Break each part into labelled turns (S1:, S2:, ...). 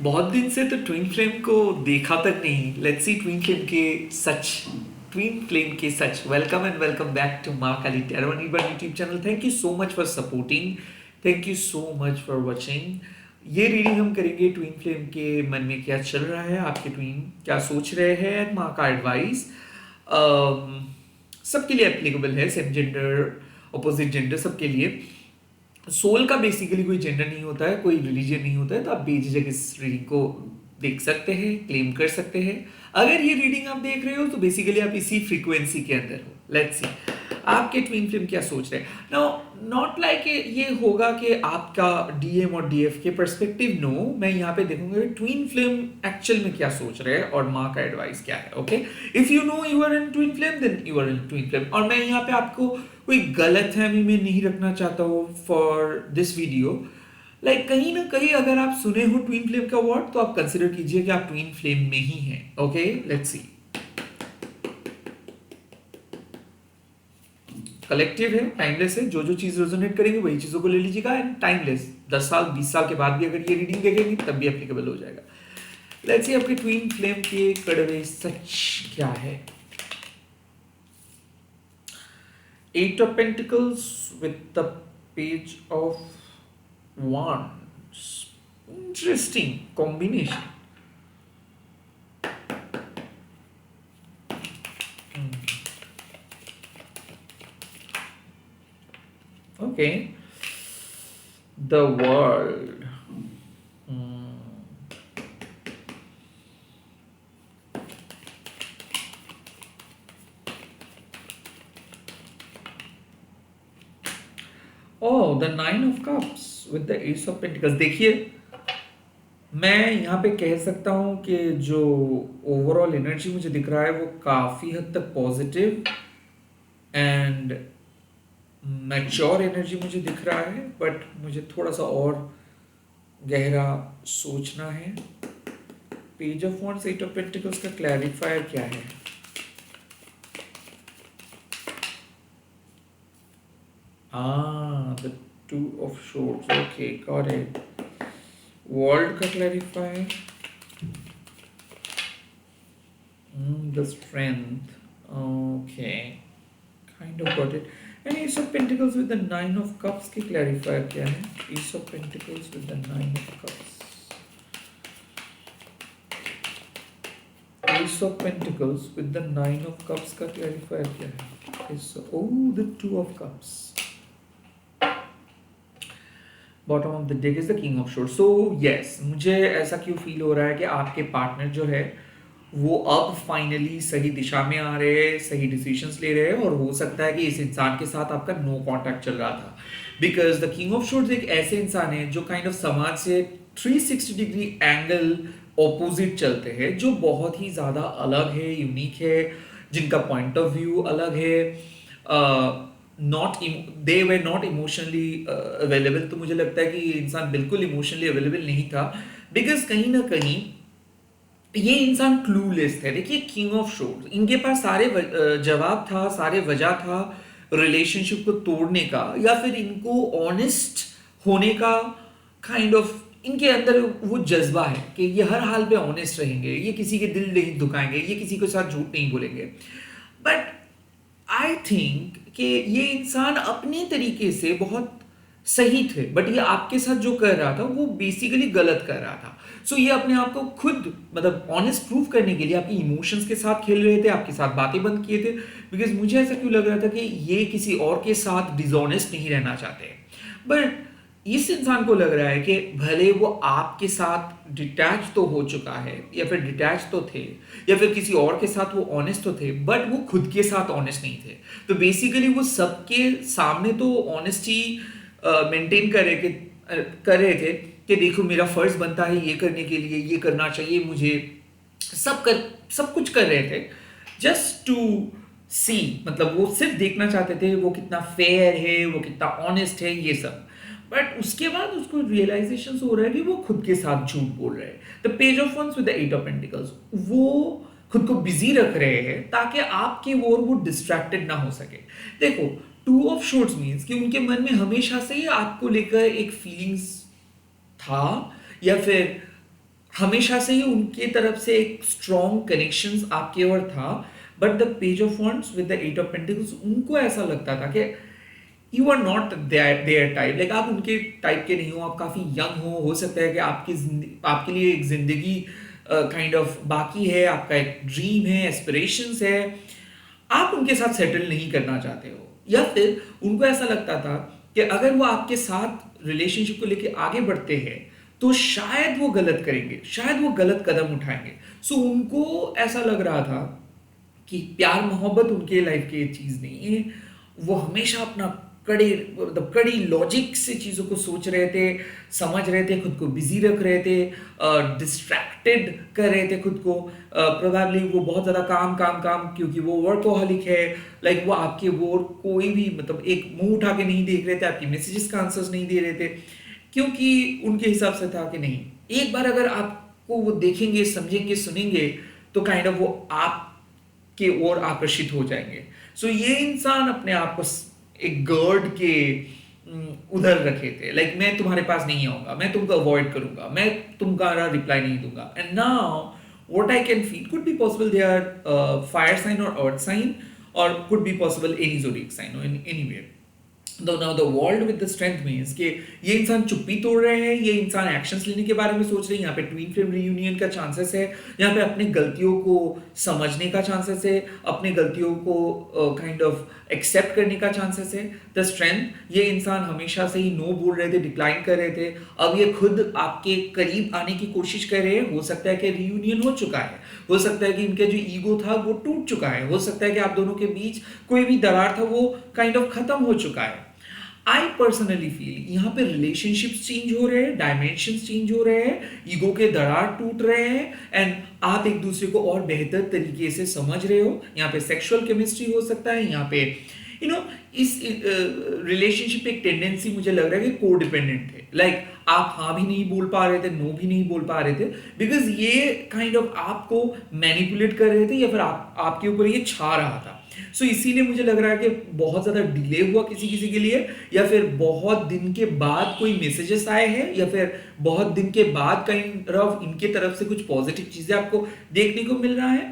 S1: बहुत दिन से तो ट्विन फ्लेम को देखा तक नहीं। लेट्स सी ट्विन फ्लेम के सच। Welcome and welcome back to Maa Kali टेरवन YouTube channel. Thank you so much for supporting, thank you so much for watching. ये रीडिंग हम करेंगे ट्विन फ्लेम के मन में क्या चल रहा है, आपके ट्विन क्या सोच रहे हैं, एंड माँ का एडवाइस सबके लिए एप्लीकेबल है, सेम जेंडर अपोजिट जेंडर सबके लिए। सोल का बेसिकली कोई जेंडर नहीं होता है, कोई रिलीजन नहीं होता है, तो आप बेझिझक इस रीडिंग को देख सकते हैं, क्लेम कर सकते हैं। अगर ये रीडिंग आप देख रहे हो तो बेसिकली आप इसी फ्रीक्वेंसी के अंदर हो। लेट्स सी आपके ट्विन फ्लेम क्या सोच रहे हैं नाउ। नॉट लाइक ये होगा कि आपका डीएम और डीएफ के पर्सपेक्टिव, नो। मैं यहाँ पे देखूंगा ट्विन फ्लेम एक्चुअल में क्या सोच रहे हैं और माँ का एडवाइस क्या है। Okay, if you know you are in twin flame then you are in twin flame. और मैं यहाँ पे आपको कोई गलत फहमी में नहीं रखना चाहता हूँ फॉर दिस वीडियो। लाइक कहीं ना कहीं अगर आप सुने हो ट्विन फ्लेम का वर्ड तो आप कंसिडर कीजिए कि आप ट्विन फ्लेम में ही हैं। Okay, let's see. कलेक्टिव है, टाइमलेस है, जो जो चीज रेजोनेट करेंगे वही चीजों को ले लीजिएगा। एंड टाइमलेस, 10 साल 20 साल के बाद भी अगर ये रीडिंग देखेंगे तब भी एप्लीकेबल हो जाएगा। लेट्स सी आपके ट्विन फ्लेम के कड़वे सच क्या है। Eight of Pentacles with the Page of Wands. Interesting combination. Okay. The World. Hmm. Oh, the Nine of Cups with the Ace of Pentacles. देखिए, मैं यहाँ पे कह सकता हूँ कि जो ओवरऑल एनर्जी मुझे दिख रहा है वो काफी हद तक पॉजिटिव एंड मैच्योर एनर्जी मुझे दिख रहा है, बट मुझे थोड़ा सा और गहरा सोचना है। Page of wands, eight of pentacles का क्लैरिफायर क्या है? The two of swords. Okay, got it. World का clarifier, the strength. Okay, kind of got it. And ace of pentacles with the nine of cups की clarifier क्या है? Ace of pentacles with the nine of cups, Ace of Pentacles with the Nine of Cups का clarifier क्या है? The Two of Cups. Bottom of the deck is the King of Swords. So yes, मुझे ऐसा क्यों feel हो रहा है कि आपके पार्टनर जो है वो अब फाइनली सही दिशा में आ रहे हैं, सही डिसीजंस ले रहे हैं, और हो सकता है कि इस इंसान के साथ आपका नो कॉन्टैक्ट चल रहा था। बिकॉज द किंग ऑफ शोर्ड्स एक ऐसे इंसान है जो काइंड ऑफ समाज से 360 डिग्री एंगल ऑपोजिट चलते हैं, जो बहुत ही ज़्यादा अलग है, यूनिक है, जिनका पॉइंट ऑफ व्यू अलग है। दे वे नॉट इमोशनली अवेलेबल। तो मुझे लगता है कि ये इंसान बिल्कुल इमोशनली अवेलेबल नहीं था, बिकॉज कहीं ना कहीं ये इंसान क्लूलेस थे। देखिए, किंग ऑफ शोर्ड्स, इनके पास सारे जवाब था, सारे वजह था रिलेशनशिप को तोड़ने का, या फिर इनको ऑनेस्ट होने का काइंड ऑफ इनके अंदर वो जज्बा है कि ये हर हाल पे ऑनेस्ट रहेंगे, ये किसी के दिल नहीं दुखाएंगे, ये किसी के साथ झूठ नहीं बोलेंगे। बट आई थिंक कि ये इंसान अपने तरीके से बहुत सही थे, बट ये आपके साथ जो कर रहा था वो बेसिकली गलत कर रहा था। सो ये अपने आप को खुद मतलब ऑनेस्ट प्रूफ करने के लिए आपकी इमोशंस के साथ खेल रहे थे, आपके साथ बातें बंद किए थे। बिकॉज मुझे ऐसा क्यों लग रहा था कि ये किसी और के साथ डिसऑनेस्ट नहीं रहना चाहते, बट इस इंसान को लग रहा है कि भले वो आपके साथ डिटैच तो हो चुका है, या फिर डिटैच तो थे, या फिर किसी और के साथ वो ऑनेस्ट तो थे, बट वो खुद के साथ ऑनेस्ट नहीं थे। तो बेसिकली वो सबके सामने तो ऑनेस्टी मेंटेन कर रहे थे कि देखो मेरा फर्ज बनता है ये करने के लिए, ये करना चाहिए मुझे, सब कुछ कर रहे थे जस्ट टू सी। मतलब वो सिर्फ देखना चाहते थे वो कितना फेयर है, वो कितना ऑनेस्ट है, ये सब। बट उसके बाद उसको रियलाइजेशन हो रहा है कि वो खुद के साथ झूठ बोल रहे हैं। The page of wands with the eight of pentacles, वो खुद को बिजी रख रहे हैं ताकि आपकी ओर वो डिस्ट्रैक्टेड ना हो सके। देखो, टू ऑफ शोर्ड्स मीन्स कि उनके मन में हमेशा से ही आपको लेकर एक फीलिंग्स था, या फिर हमेशा से ही उनके तरफ से एक स्ट्रॉन्ग कनेक्शंस आपके ओर था, but the page of wands with the eight of pentacles उनको ऐसा लगता था कि you are not their type, like आप उनके टाइप के नहीं हो, आप काफ़ी यंग हो सकता है कि आपके लिए एक जिंदगी काइंड ऑफ बाकी है, आपका एक ड्रीम है, एस्पिरेशंस है, आप उनके साथ सेटल नहीं करना चाहते हो, या फिर उनको ऐसा लगता था कि अगर वो आपके साथ रिलेशनशिप को लेके आगे बढ़ते हैं तो शायद वो गलत करेंगे, शायद वो गलत कदम उठाएंगे। सो उनको ऐसा लग रहा था कि प्यार मोहब्बत उनके लाइफ की चीज़ नहीं है। वो हमेशा अपना कड़े मतलब कड़ी लॉजिक से चीज़ों को सोच रहे थे, समझ रहे थे, खुद को बिजी रख रहे थे, डिस्ट्रैक्टेड कर रहे थे खुद को। प्रोबेबली वो बहुत ज़्यादा काम काम काम, क्योंकि वो वर्कोहॉलिक है, लाइक वो आपके वो कोई भी मतलब एक मुंह उठा के नहीं देख रहे थे, आपकी मैसेजेस का आंसर्स नहीं दे रहे थे, क्योंकि उनके हिसाब से था कि नहीं, एक बार अगर आपको वो देखेंगे, समझेंगे, सुनेंगे तो काइंड ऑफ वो आप के ओर आकर्षित हो जाएंगे। सो ये इंसान अपने आप को एक गर्ड के उधर रखे थे, लाइक मैं तुम्हारे पास नहीं आऊंगा, मैं तुमको अवॉइड करूंगा, मैं तुम्हारा रिप्लाई नहीं दूंगा। And now what I can feel could be possible they are fire sign or earth sign, or could be possible any zodiac sign or in anywhere. Now the world with the strength means कि ये इंसान चुप्पी तोड़ रहे हैं, ये इंसान actions लेने के बारे में सोच रहे हैं, यहाँ पे ट्विन फ्लेम रियूनियन का चांसेस है, यहाँ पे अपनी गलतियों को समझने का चांसेस है, अपनी गलतियों को काइंड ऑफ एक्सेप्ट करने का चांसेस है। द स्ट्रेंथ, ये इंसान हमेशा से ही नो बोल रहे थे, डिक्लाइन कर रहे थे, अब ये खुद आपके करीब आने की कोशिश कर रहे हैं। हो सकता है कि रियूनियन हो चुका है, हो सकता है कि इनका जो ईगो था वो टूट चुका है, हो सकता है कि आप दोनों के बीच कोई भी दरार था वो काइंड ऑफ खत्म हो चुका है। आई पर्सनली फील यहाँ पे रिलेशनशिप्स चेंज हो रहे हैं, डायमेंशंस चेंज हो रहे हैं, ईगो के दरार टूट रहे हैं, एंड आप एक दूसरे को और बेहतर तरीके से समझ रहे हो। यहाँ पे सेक्सुअल केमिस्ट्री हो सकता है, यहाँ पे इस रिलेशनशिप एक टेंडेंसी मुझे लग रहा है कि कोडिपेंडेंट है, लाइक आप हाँ भी नहीं बोल पा रहे थे, नो भी नहीं बोल पा रहे थे, बिकॉज ये काइंड ऑफ आपको मैनिपुलेट कर रहे थे, या फिर आपके ऊपर ये छा रहा था। सो इसीलिए मुझे लग रहा है कि बहुत ज्यादा डिले हुआ किसी किसी के लिए, या फिर बहुत दिन के बाद कोई मैसेजेस आए हैं, या फिर बहुत दिन के बाद काइंड ऑफ इनके तरफ से कुछ पॉजिटिव चीजें आपको देखने को मिल रहा है।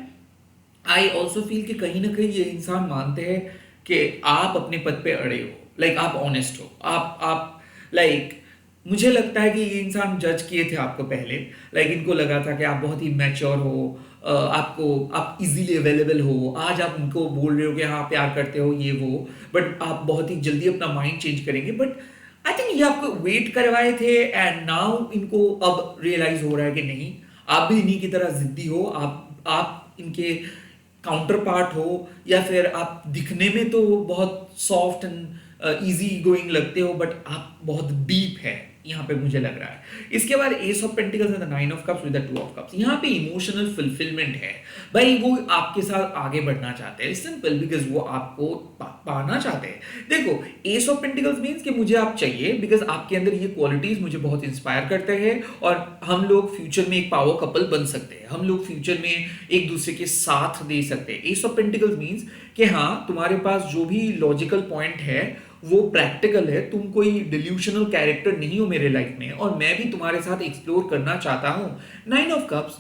S1: आई ऑल्सो फील कि कहीं ना कहीं ये इंसान मानते हैं कि आप अपने पद पे अड़े हो, लाइक आप ऑनेस्ट हो, आप लाइक मुझे लगता है कि ये इंसान जज किए थे आपको पहले, लाइक इनको लगा था कि आप बहुत ही मैच्योर हो, आप इजीली अवेलेबल हो, आज आप उनको बोल रहे हो कि हाँ प्यार करते हो ये वो, बट आप बहुत ही जल्दी अपना माइंड चेंज करेंगे। बट आई थिंक ये आपको वेट करवाए थे, एंड नाउ इनको अब रियलाइज हो रहा है कि नहीं, आप भी इन्हीं की तरह जिद्दी हो, आप इनके काउंटर पार्ट हो, या फिर आप दिखने में तो बहुत सॉफ्ट एंड इजी गोइंग लगते हो, बट आप बहुत डीप है, यहाँ पे मुझे लग रहा है। इसके बाद S of pentacles and the nine of cups with the two of cups, यहाँ पे इमोशनल फुलफिलमेंट है भाई, वो आपके साथ आगे बढ़ना चाहते हैं, सिंपल, बिकॉज वो आपको पाना चाहते हैं। देखो एस ऑफ पेंटिकल्स मींस कि मुझे आप चाहिए, बिकॉज आपके अंदर ये क्वालिटीज मुझे बहुत इंस्पायर करते हैं, और हम लोग फ्यूचर में एक पावर कपल बन सकते हैं, हम लोग फ्यूचर में एक दूसरे के साथ दे सकते हैं। एस ऑफ पेंटिकल्स मींस कि हाँ तुम्हारे पास जो भी लॉजिकल पॉइंट है वो प्रैक्टिकल है, तुम कोई डिल्यूशनल कैरेक्टर नहीं हो मेरे लाइफ में, और मैं भी तुम्हारे साथ एक्सप्लोर करना चाहता हूँ। नाइन ऑफ कप्स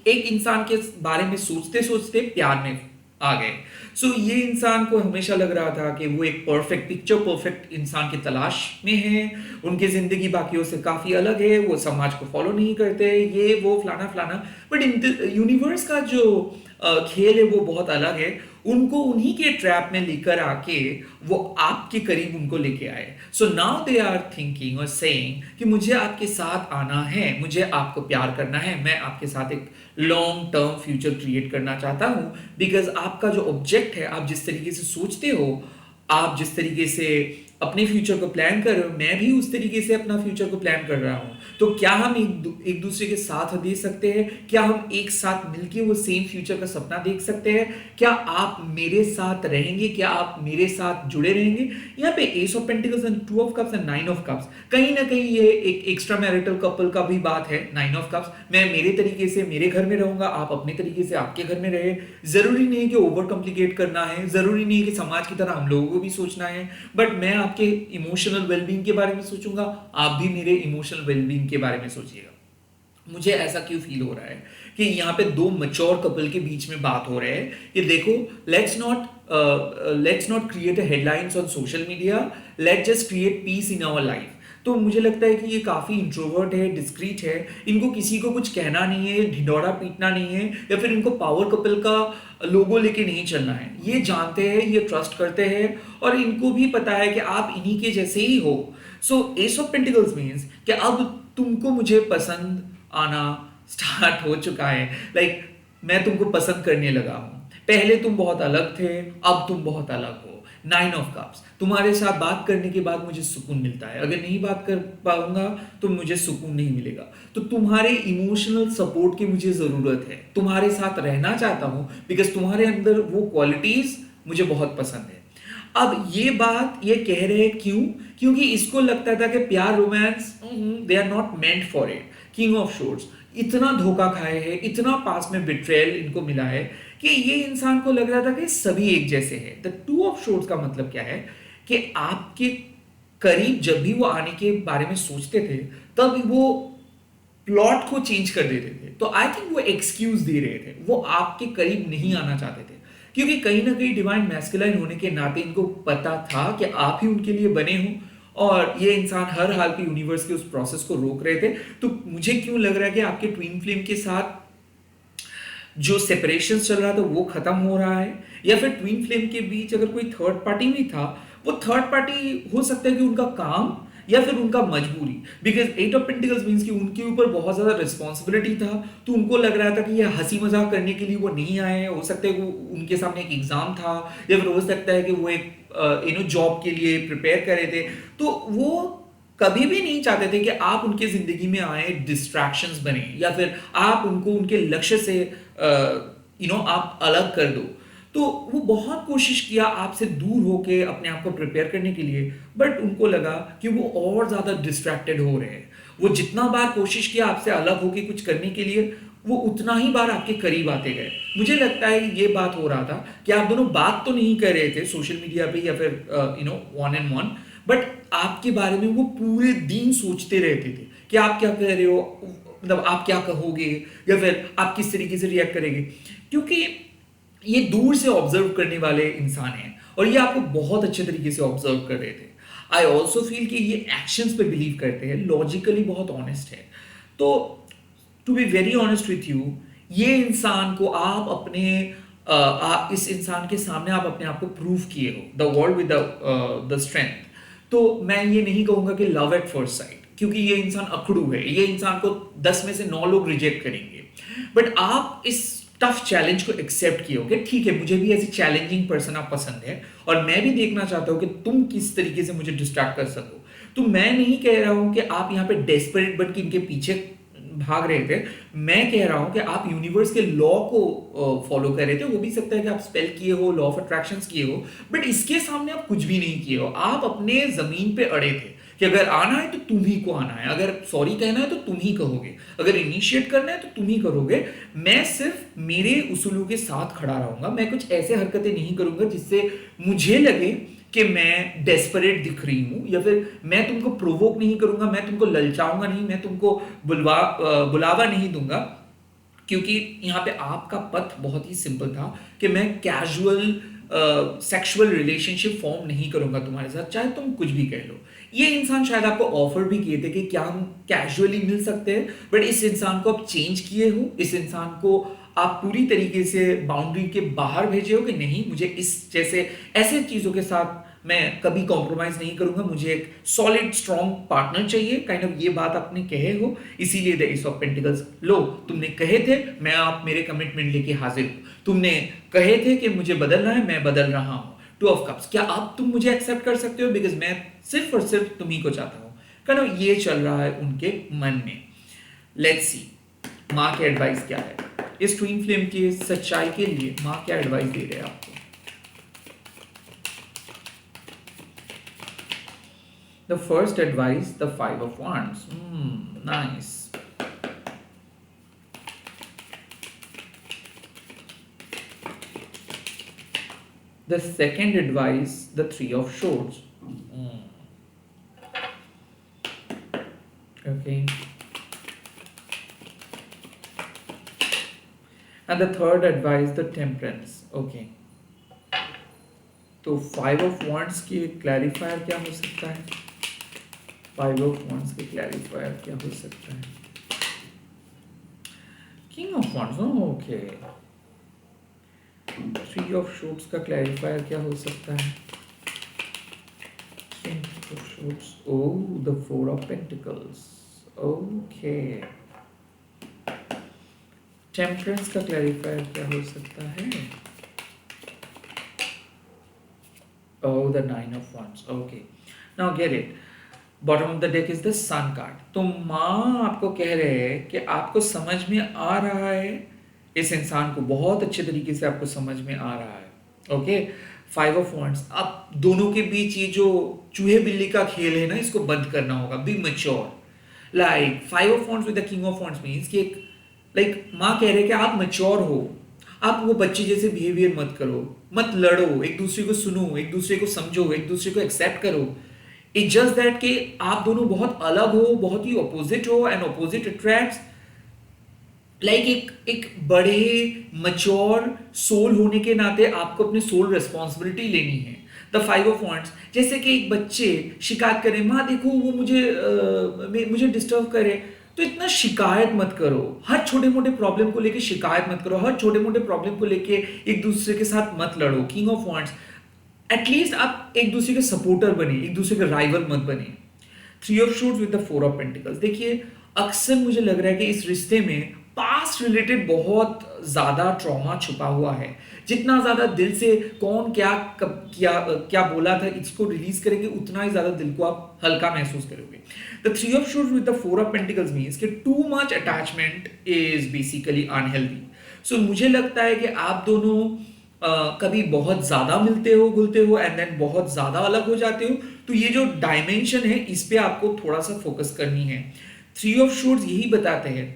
S1: एक इंसान के बारे में सोचते सोचते प्यार में आ गए। सो ये इंसान को हमेशा लग रहा था कि वो एक परफेक्ट पिक्चर परफेक्ट इंसान की तलाश में है, उनकी जिंदगी बाकियों से काफी अलग है, वो समाज को फॉलो नहीं करते, ये वो फलाना फलाना, बट यूनिवर्स का जो खेल है वो बहुत अलग है। उनको उन्हीं के ट्रैप में लेकर आके वो आपके करीब उनको लेके आए। So now they are thinking और सेइंग कि मुझे आपके साथ आना है, मुझे आपको प्यार करना है, मैं आपके साथ एक लॉन्ग टर्म फ्यूचर क्रिएट करना चाहता हूं, बिकॉज आपका जो ऑब्जेक्ट है, आप जिस तरीके से सोचते हो, आप जिस तरीके से अपने फ्यूचर को प्लान कर रहे हो, मैं भी उस तरीके से अपना फ्यूचर को प्लान कर रहा हूं। तो क्या हम एक दूसरे के साथ दे सकते हैं? क्या हम एक साथ मिलके वो सेम फ्यूचर का सपना देख सकते हैं? क्या आप मेरे साथ रहेंगे? क्या आप मेरे साथ जुड़े रहेंगे? यहाँ पे S of pentacles and two of cups and nine of cups, कहीं ना कहीं ये एक एक्स्ट्रा मैरिटल कपल का भी बात है। नाइन ऑफ कप्स, मैं मेरे तरीके से मेरे घर में रहूंगा, आप अपने तरीके से आपके घर में रहे। जरूरी नहीं है कि ओवर कॉम्प्लिकेट करना है, जरूरी नहीं है कि समाज की तरह हम लोगों को भी सोचना है, बट मैं आपके इमोशनल वेलबींग के बारे में सोचूंगा, आप भी मेरे इमोशनल वेलबींग के बारे में सोचिएगा। मुझे ऐसा क्यों फील हो रहा है कि यहाँ पे दो मच्योर कपल के बीच में बात हो रहा है कि देखो, let's not create a headlines on social media, let's just create peace in our life. तो मुझे लगता है कि ये काफ़ी इंट्रोवर्ट है, डिस्क्रीट है, इनको किसी को कुछ कहना नहीं है, ढिंढोरा पीटना नहीं है, या फिर इनको पावर कपल का लोगो लेके नहीं चलना है। ये जानते हैं, ये ट्रस्ट करते हैं, और इनको भी पता है कि आप इन्हीं के जैसे ही हो। सो एस ऑफ पेंटिकल्स मीन्स कि अब तुमको मुझे पसंद आना स्टार्ट हो चुका है। मैं तुमको पसंद करने लगा हूं। पहले तुम बहुत अलग थे, अब तुम बहुत अलग हो। 9 ऑफ कप्स, तुम्हारे साथ बात करने के बाद मुझे सुकून मिलता है, अगर नहीं बात कर पाऊंगा तो मुझे सुकून नहीं मिलेगा। तो तुम्हारे इमोशनल सपोर्ट की मुझे जरूरत है, तुम्हारे साथ रहना चाहता हूं, बिकॉज तुम्हारे अंदर वो क्वालिटीज मुझे बहुत पसंद है। अब ये बात ये कह रहे हैं क्यों? क्योंकि इसको लगता था कि प्यार, romance, they are not meant for it. King of swords इतना धोखा खाए हैं, इतना पास में बिट्रेयल इनको मिला है कि ये इंसान को लग रहा था कि सभी एक जैसे हैं। द टू ऑफ शोर्स का मतलब क्या है कि आपके करीब जब भी वो आने के बारे में सोचते थे, तब वो प्लॉट को चेंज कर देते थे। तो आई थिंक वो एक्सक्यूज दे रहे थे, वो आपके करीब नहीं आना चाहते थे, क्योंकि कहीं ना कहीं डिवाइन मैस्कुलाइन होने के नाते इनको पता था कि आप ही उनके लिए बने हो, और ये इंसान हर हाल के यूनिवर्स के उस प्रोसेस को रोक रहे थे। तो मुझे क्यों लग रहा है कि आपके ट्विन फ्लेम के साथ जो सेपरेशन चल रहा था वो खत्म हो रहा है, या फिर ट्विन फ्लेम के बीच अगर कोई थर्ड पार्टी भी था, वो थर्ड पार्टी हो सकता है कि उनका काम या फिर उनका मजबूरी। बिकॉज 8 ऑफ पेंटिकल्स मीन्स कि उनके ऊपर बहुत ज्यादा रिस्पॉन्सिबिलिटी था, तो उनको लग रहा था कि ये हंसी मजाक करने के लिए वो नहीं आए हैं। हो सकता है कि उनके सामने एक एग्जाम था, या फिर हो सकता है कि वो एक जॉब के लिए प्रिपेयर कर रहे थे। तो वो कभी भी नहीं चाहते थे कि आप उनके जिंदगी में आए, डिस्ट्रैक्शंस बने, या फिर आप उनको उनके लक्ष्य से आप अलग कर दो। तो वो बहुत कोशिश किया आपसे दूर होके अपने आप को प्रिपेयर करने के लिए, बट उनको लगा कि वो और ज्यादा डिस्ट्रैक्टेड हो रहे हैं। वो जितना बार कोशिश किया आपसे अलग होके कुछ करने के लिए, वो उतना ही बार आपके करीब आते गए। मुझे लगता है ये बात हो रहा था कि आप दोनों बात तो नहीं कर रहे थे सोशल मीडिया पे या फिर वन एंड वन, बट आपके बारे में वो पूरे दिन सोचते रहते थे कि आप क्या कह रहे हो, मतलब आप क्या कहोगे, या फिर आप किस तरीके से रिएक्ट करेंगे। क्योंकि ये दूर से ऑब्जर्व करने वाले इंसान हैं, और ये आपको बहुत अच्छे तरीके से ऑब्जर्व कर रहे थे। आई ऑल्सो फील कि ये एक्शंस पे बिलीव करते हैं, लॉजिकली बहुत ऑनेस्ट है। तो to be very honest with you, ये इंसान को आप अपने इस इंसान के सामने आप अपने आप को प्रूव किए हो, the world with the strength. तो मैं ये नहीं कहूंगा कि लव एट फर्स्ट साइट, क्योंकि ये इंसान अकड़ू है, ये इंसान को 10 में से 9 लोग रिजेक्ट करेंगे, बट आप इस टफ चैलेंज को एक्सेप्ट किए हो कि ठीक है, मुझे भी ऐसी चैलेंजिंग पर्सन आप पसंद है, और मैं भी देखना चाहता हूं कि तुम किस तरीके से मुझे डिस्ट्रैक्ट कर सको। तो मैं नहीं कह रहा हूं कि आप यहाँ पे डेस्परेट बन के इनके पीछे भाग रहे थे, मैं कह रहा हूं कि आप यूनिवर्स के लॉ को फॉलो कर रहे थे। वो भी सकता है कि आप स्पेल किए हो, लॉ ऑफ अट्रैक्शंस किए हो, बट इसके सामने आप कुछ भी नहीं किए हो। आप अपने जमीन पे अड़े थे कि अगर आना है तो तुम ही को आना है, अगर सॉरी कहना है तो तुम ही कहोगे, अगर इनिशिएट करना है तो तुम ही करोगे। मैं सिर्फ मेरे उसूलों के साथ खड़ा रहूंगा, मैं कुछ ऐसे हरकतें नहीं करूंगा जिससे मुझे लगे कि मैं डेस्परेट दिख रही हूं, या फिर मैं तुमको प्रोवोक नहीं करूंगा, मैं तुमको ललचाऊंगा नहीं, मैं तुमको बुलावा नहीं दूंगा। क्योंकि यहाँ पे आपका पथ बहुत ही सिंपल था कि मैं कैजुअल सेक्सुअल रिलेशनशिप फॉर्म नहीं करूंगा तुम्हारे साथ, चाहे तुम कुछ भी कह लो। ये इंसान शायद आपको ऑफर भी किए थे कि क्या हम कैजुअली मिल सकते हैं, बट इस इंसान को आप चेंज किए हो, इस इंसान को आप पूरी तरीके से बाउंड्री के बाहर भेजे हो कि नहीं, मुझे इस जैसे ऐसे चीजों के साथ मैं कभी कॉम्प्रोमाइज नहीं करूंगा, मुझे एक सॉलिड स्ट्रॉन्ग पार्टनर चाहिए, काइंड ऑफ ये बात आपने कहे हो। इसीलिए द एस ऑफ पेंटिकल्स, लो तुमने कहे थे, मैं आप मेरे कमिटमेंट लेके हाजिर हूं, तुमने कहे थे कि मुझे बदलना है, मैं बदल रहा हूं। 2 ऑफ कप्स, क्या अब तुम मुझे एक्सेप्ट कर सकते हो, बिकॉज मैं सिर्फ और सिर्फ तुम्ही को चाहता हूं। काइंड ऑफ ये चल रहा है उनके मन में। लेट्स सी माँ के एडवाइस क्या है इस ट्विन फ्लेम की सच्चाई के लिए। माँ क्या एडवाइस दे रहे हैं आपको? The first advice, the 5 of Wands. Nice. The second advice, the 3 of Swords. Okay. And the third advice the temperance. Okay, तो फाइव ऑफ वॉन्ड्स की क्लैरिफायर क्या हो सकता है? फाइव ऑफ वॉन्ड्स की क्लैरिफायर क्या हो सकता है? King of wands, okay. Three of shorts का क्लैरिफायर क्या हो सकता है? King of shorts, oh the four of pentacles, okay. Temperance का क्लैरिफायर क्या हो सकता है? Oh, the nine of wands. Okay. Now get it. Bottom of the deck is the sun card. तो माँ आपको कह रहे हैं कि आपको समझ में आ रहा है, इस इंसान को बहुत अच्छे तरीके से आपको समझ में आ रहा है। Okay, five of wands. अब दोनों के बीच ये जो चूहे बिल्ली का खेल है ना, इसको बंद करना होगा। Be mature. Like five of wands with the king of wands means कि एक लाइक माँ कह रहे हैं कि आप मैच्योर हो, आप वो बच्चे जैसे बिहेवियर मत करो, मत लड़ो, एक दूसरे को सुनो, एक दूसरे को समझो, एक दूसरे को एक्सेप्ट करो। इट्स जस्ट दैट कि आप दोनों बहुत अलग हो, बहुत ही ऑपोजिट हो, एंड ऑपोजिट अट्रैक्ट्स। लाइक एक बड़े मच्योर सोल होने के नाते आपको अपनी सोल रिस्पॉन्सिबिलिटी लेनी है। द फाइव ऑफ वॉन्ड्स, जैसे कि एक बच्चे शिकायत करें, माँ देखो वो मुझे डिस्टर्ब करे, तो इतना शिकायत मत करो। हर छोटे मोटे प्रॉब्लम को लेके शिकायत मत करो, हर छोटे मोटे प्रॉब्लम को लेके एक दूसरे के साथ मत लड़ो। किंग ऑफ वॉन्ड्स, एटलीस्ट आप एक दूसरे के सपोर्टर बने, एक दूसरे के राइवल मत बने। Three of swords with the four of pentacles. देखिए, अक्सर मुझे लग रहा है कि इस रिश्ते में पास्ट रिलेटेड बहुत ज्यादा ट्रॉमा छुपा हुआ है। जितना ज्यादा दिल से कौन क्या कब क्या बोला था इसको रिलीज करेंगे, उतना ही ज्यादा दिल को आप हल्का महसूस करोगे। The three of swords with the four of pentacles means कि too much attachment is basically unhealthy. So मुझे लगता है कि आप दोनों कभी बहुत ज्यादा मिलते हो, घुलते हो, एंड देन बहुत ज्यादा अलग हो जाते हो। तो ये जो डायमेंशन है, इस पे आपको थोड़ा सा फोकस करनी है। थ्री ऑफ शूट्स यही बताते हैं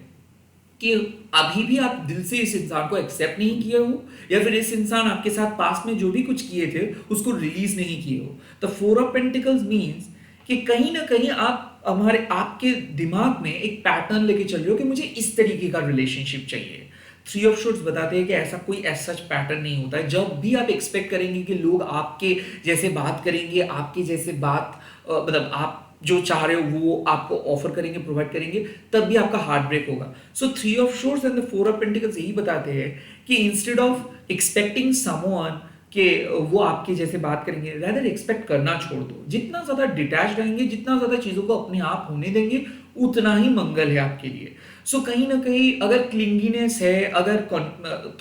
S1: कि अभी भी आप दिल से इस इंसान को एक्सेप्ट नहीं किए हो, या फिर इस इंसान आपके साथ पास में जो भी कुछ किए थे उसको रिलीज नहीं किए हो। The four of pentacles means कि कहीं ना कहीं आप आपके दिमाग में एक पैटर्न लेके चल रहे हो कि मुझे इस तरीके का रिलेशनशिप चाहिए। थ्री ऑफ शॉर्ट्स बताते हैं कि ऐसा कोई सच पैटर्न नहीं होता है। जब भी आप एक्सपेक्ट करेंगे कि लोग आपके जैसे बात करेंगे, आपके जैसे बात मतलब आप जो चाह रहे हो वो आपको ऑफर करेंगे, प्रोवाइड करेंगे, तब भी आपका हार्ट ब्रेक होगा। So three of shorts and the four of pentacles यही बताते हैं कि इंस्टेड ऑफ एक्सपेक्टिंग समवन कि वो आपके जैसे बात करेंगे, रैदर एक्सपेक्ट करना छोड़ दो। जितना ज्यादा डिटैच रहेंगे, जितना ज्यादा चीजों को अपने आप होने देंगे, उतना ही मंगल है आपके लिए। सो कहीं ना कहीं अगर क्लिंगीनेस है, अगर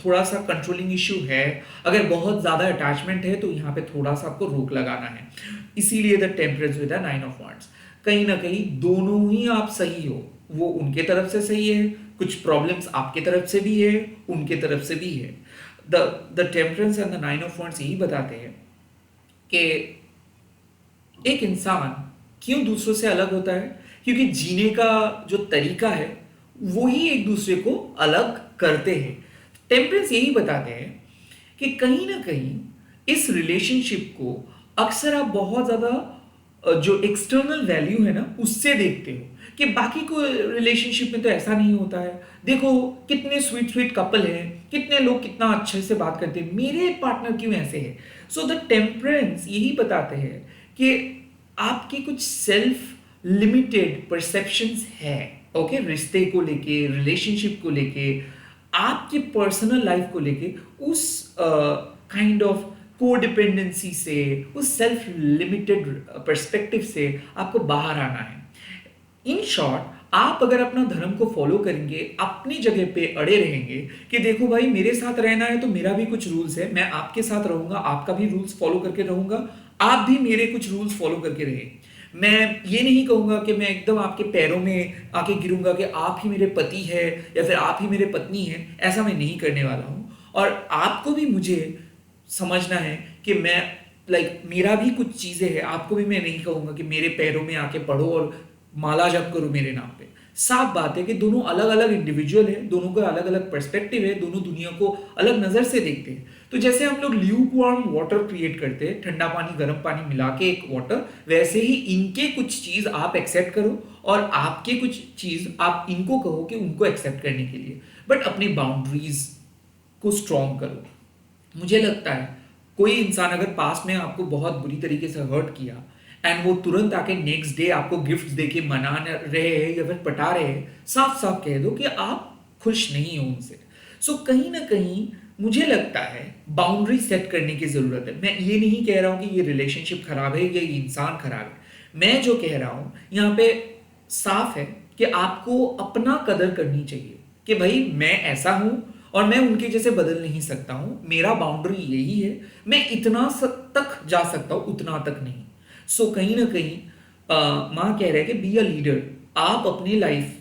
S1: थोड़ा सा कंट्रोलिंग इश्यू है, अगर बहुत ज्यादा अटैचमेंट है, तो यहाँ पे थोड़ा सा आपको रोक लगाना है। इसीलिए the temperance with the nine of wands. कहीं ना कहीं दोनों ही आप सही हो, वो उनके तरफ से सही है, कुछ प्रॉब्लम्स आपके तरफ से भी है, उनके तरफ से भी है। The temperance and the nine of wands यही बताते हैं कि एक इंसान क्यों दूसरों से अलग होता है, क्योंकि जीने का जो तरीका है वो ही एक दूसरे को अलग करते हैं। टेम्परेंस यही बताते हैं कि कहीं ना कहीं इस रिलेशनशिप को अक्सर आप बहुत ज्यादा जो एक्सटर्नल वैल्यू है ना उससे देखते हो, कि बाकी को रिलेशनशिप में तो ऐसा नहीं होता है। देखो कितने स्वीट स्वीट कपल हैं, कितने लोग कितना अच्छे से बात करते हैं, मेरे पार्टनर क्यों ऐसे है। सो द टेम्परेंस यही बताते हैं कि आपकी कुछ सेल्फ लिमिटेड परसेप्शंस है। ओके, रिश्ते को लेके, रिलेशनशिप को लेके, आपकी पर्सनल लाइफ को लेके, उस काइंड ऑफ कोडिपेंडेंसी से, उस सेल्फ लिमिटेड पर्सपेक्टिव से आपको बाहर आना है। इन शॉर्ट, आप अगर अपना धर्म को फॉलो करेंगे, अपनी जगह पे अड़े रहेंगे कि देखो भाई मेरे साथ रहना है तो मेरा भी कुछ रूल्स है, मैं आपके साथ रहूंगा, आपका भी रूल्स फॉलो करके रहूंगा, आप भी मेरे कुछ रूल्स फॉलो करके रहे। मैं ये नहीं कहूंगा कि मैं एकदम आपके पैरों में आके गिरूंगा कि आप ही मेरे पति है या फिर आप ही मेरे पत्नी है, ऐसा मैं नहीं करने वाला हूं। और आपको भी मुझे समझना है कि मैं मेरा भी कुछ चीजें हैं, आपको भी मैं नहीं कहूंगा कि मेरे पैरों में आके पढ़ो और माला जप करो मेरे नाम पे। साफ बात है कि दोनों अलग अलग इंडिविजुअल है, दोनों का अलग अलग पर्सपेक्टिव है, दोनों दुनिया को अलग नजर से देखते हैं। तो जैसे हम लोग ल्यूकवार्म वाटर क्रिएट करते हैं, ठंडा पानी गर्म पानी मिला के एक वाटर, वैसे ही इनके कुछ चीज आप एक्सेप्ट करो और आपके कुछ चीज आप इनको कहो कि उनको एक्सेप्ट करने के लिए, बट अपनी बाउंड्रीज को स्ट्रॉन्ग करो। मुझे लगता है कोई इंसान अगर पास में आपको बहुत बुरी तरीके से हर्ट किया एंड वो तुरंत आके नेक्स्ट डे आपको गिफ्ट देके मना रहे हैं या फिर पटा रहे हैं, साफ साफ कह दो कि आप खुश नहीं हो उनसे। सो कहीं ना कहीं मुझे लगता है बाउंड्री सेट करने की जरूरत है। मैं ये नहीं कह रहा हूं कि ये रिलेशनशिप खराब है या ये इंसान खराब है। मैं जो कह रहा हूं यहाँ पे साफ है कि आपको अपना कदर करनी चाहिए कि भाई मैं ऐसा हूं और मैं उनके जैसे बदल नहीं सकता हूं, मेरा बाउंड्री यही है, मैं इतना तक जा सकता हूं, उतना तक नहीं। सो कहीं ना कहीं माँ कह रहे हैं कि बी अ लीडर। आप अपनी लाइफ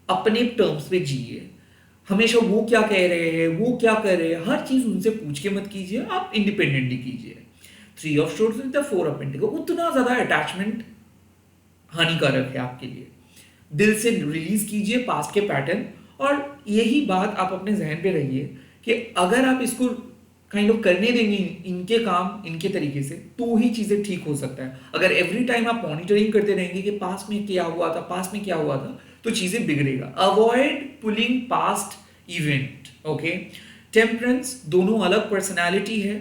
S1: अपने टर्म्स पे जिए। हमेशा वो क्या कह रहे हैं, वो क्या कर रहे हैं, हर चीज उनसे पूछ के मत कीजिए, आप इंडिपेंडेंटली कीजिए। Three of shorts with the four of pentacle, उतना ज्यादा अटैचमेंट हानिकारक है आपके लिए। दिल से रिलीज कीजिए पास्ट के पैटर्न, और यही बात आप अपने जहन पे रहिए कि अगर आप इसको काइंड ऑफ करने देंगे इनके काम इनके तरीके से, तो ही चीजें ठीक हो सकता है। अगर एवरी टाइम आप मॉनिटरिंग करते रहेंगे कि पास्ट में क्या हुआ था, पास्ट में क्या हुआ था, तो चीजें बिगड़ेगा। Avoid pulling past event. Okay, temperance, दोनों अलग पर्सनालिटी है,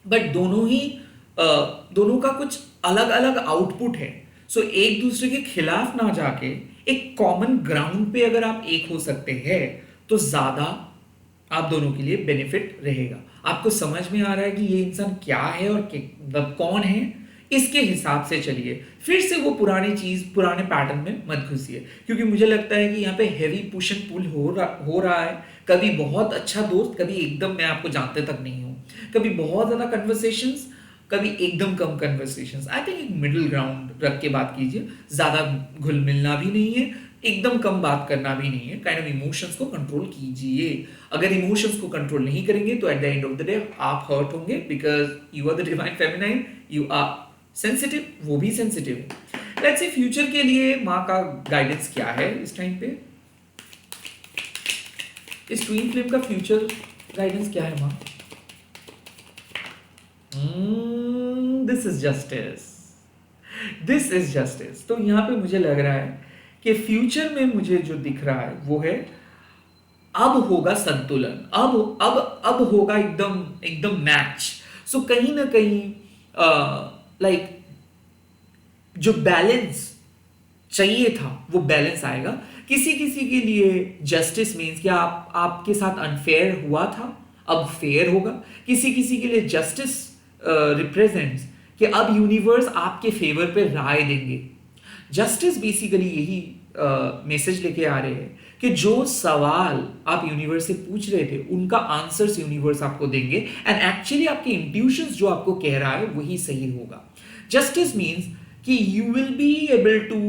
S1: बट दोनों का कुछ अलग अलग आउटपुट है। सो एक दूसरे के खिलाफ ना जाके एक कॉमन ग्राउंड पे अगर आप एक हो सकते हैं तो ज्यादा आप दोनों के लिए बेनिफिट रहेगा। आपको समझ में आ रहा है कि ये इंसान क्या है और मतलब कौन है, इसके हिसाब से चलिए। फिर से वो पुरानी चीज पुराने पैटर्न में मत घुसिए, क्योंकि मुझे लगता है कि यहाँ पे हैवी पुश एंड पुल हो रहा है। कभी बहुत अच्छा दोस्त, कभी एकदम मैं आपको जानते तक नहीं हूँ, कभी बहुत ज्यादा कन्वर्सेशंस, कभी एकदम कम कन्वर्सेशंस। आई थिंक एक मिडिल ग्राउंड रख के बात कीजिए। ज्यादा घुल मिलना भी नहीं है, एकदम कम बात करना भी नहीं है। काइंड ऑफ इमोशंस को कंट्रोल कीजिए। अगर इमोशंस को कंट्रोल नहीं करेंगे तो at the end of the day आप हर्ट होंगे, because you are the divine feminine, you are sensitive, वो भी सेंसिटिव है। लेट्स सी फ्यूचर के लिए माँ का गाइडेंस क्या है इस टाइम पे। इस ट्विन फ्लेम का फ्यूचर गाइडेंस क्या है माँ? This is justice, this is justice. तो यहाँ पे मुझे लग रहा है कि फ्यूचर में मुझे जो दिख रहा है वो है अब होगा संतुलन, अब होगा एकदम एकदम मैच। सो कहीं ना कहीं लाइक जो बैलेंस चाहिए था वो बैलेंस आएगा। किसी किसी के लिए जस्टिस मीन्स कि आपके साथ अनफेयर हुआ था, अब फेयर होगा। किसी किसी के लिए जस्टिस रिप्रेजेंट्स कि अब यूनिवर्स आपके फेवर पे राय देंगे। जस्टिस बेसिकली यही मैसेज लेके आ रहे हैं कि जो सवाल आप यूनिवर्स से पूछ रहे थे उनका आंसर्स यूनिवर्स आपको देंगे, एंड एक्चुअली आपके इंट्यूशंस जो आपको कह रहा है वही सही होगा। जस्टिस मीन्स कि you will be able to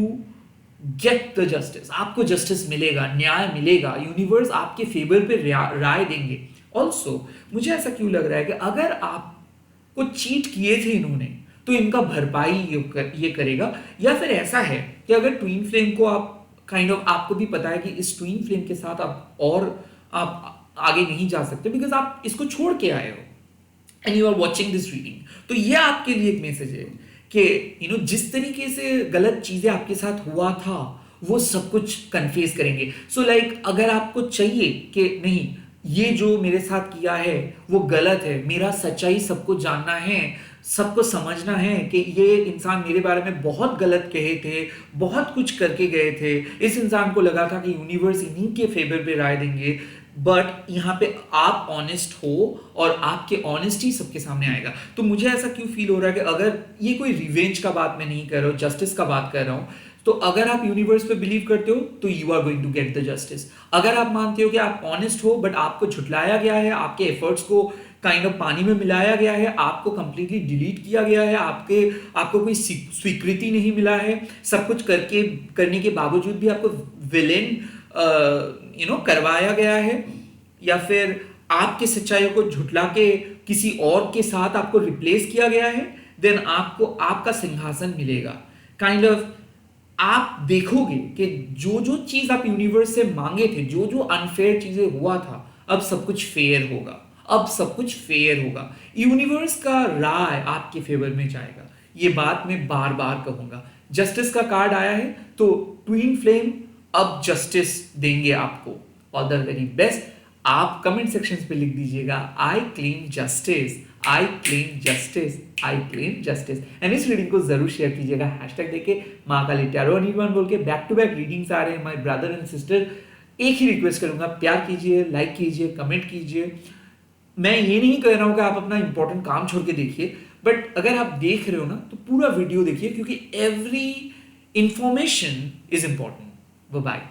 S1: get the justice, आपको जस्टिस मिलेगा, न्याय मिलेगा, यूनिवर्स आपके फेवर पे राय देंगे। ऑल्सो मुझे ऐसा क्यों लग रहा है कि अगर आपको चीट किए थे इन्होंने तो इनका भरपाई ये करेगा। या फिर ऐसा है कि अगर ट्विन फ्लेम को आप काइंड ऑफ आपको भी पता है कि इस ट्विन फ्लेम के साथ आप आगे नहीं जा सकते बिकॉज आप इसको छोड़ के आए हो and you are watching this reading. तो ये आपके लिए एक मैसेज है कि जिस तरीके से गलत चीजें आपके साथ हुआ था वो सब कुछ कन्फेस करेंगे। सो लाइक अगर आपको चाहिए कि नहीं ये जो मेरे साथ किया है वो गलत है, मेरा सच्चाई सबको जानना है, सबको समझना है कि ये इंसान मेरे बारे में बहुत गलत कहे थे, बहुत कुछ करके गए थे, इस इंसान को लगा था कि यूनिवर्स इन्हीं के फेवर पे राय देंगे, बट यहाँ पे आप ऑनेस्ट हो और आपके ऑनेस्टी सबके सामने आएगा। तो मुझे ऐसा क्यों फील हो रहा है कि अगर ये कोई रिवेंज का बात मैं नहीं कर रहा हूँ, जस्टिस का बात कर रहा हूँ, तो अगर आप यूनिवर्स पे बिलीव करते हो तो you are going to get the justice. अगर आप मानते हो कि आप ऑनेस्ट हो बट आपको झुटलाया गया है, आपके एफर्ट्स को काइंड ऑफ पानी में मिलाया गया है, आपको कंप्लीटली डिलीट किया गया है, आपको कोई स्वीकृति नहीं मिला है, सब कुछ करने के बावजूद भी आपको विलेन करवाया गया है, या फिर आपके सच्चाइयों को झुटला के किसी और के साथ आपको रिप्लेस किया गया है, देन आपको आपका सिंहासन मिलेगा। काइंड ऑफ आप देखोगे कि जो जो चीज आप यूनिवर्स से मांगे थे, जो जो अनफेयर चीजें हुआ था, अब सब कुछ फेयर होगा, अब सब कुछ फेयर होगा। यूनिवर्स का राय आपके फेवर में जाएगा। ये बात मैं बार बार कहूंगा। जस्टिस का कार्ड आया है तो ट्विन फ्लेम अब जस्टिस देंगे आपको। All the very best. आप कमेंट सेक्शन पे लिख दीजिएगा I claim justice, I claim justice, I claim justice. And इस रीडिंग को जरूर शेयर कीजिएगा हैशटैग देके महाकाली टैरो अनिर्बाण बोल के। बैक टू बैक रीडिंग्स आ रहे हैं माय ब्रदर एंड सिस्टर। एक ही रिक्वेस्ट करूंगा, प्यार कीजिए, लाइक कीजिए, कमेंट कीजिए। मैं ये नहीं कह रहा हूं कि आप अपना इंपॉर्टेंट काम छोड़ के देखिए, बट अगर आप देख रहे हो ना तो पूरा वीडियो देखिए, क्योंकि every information is important. Bye.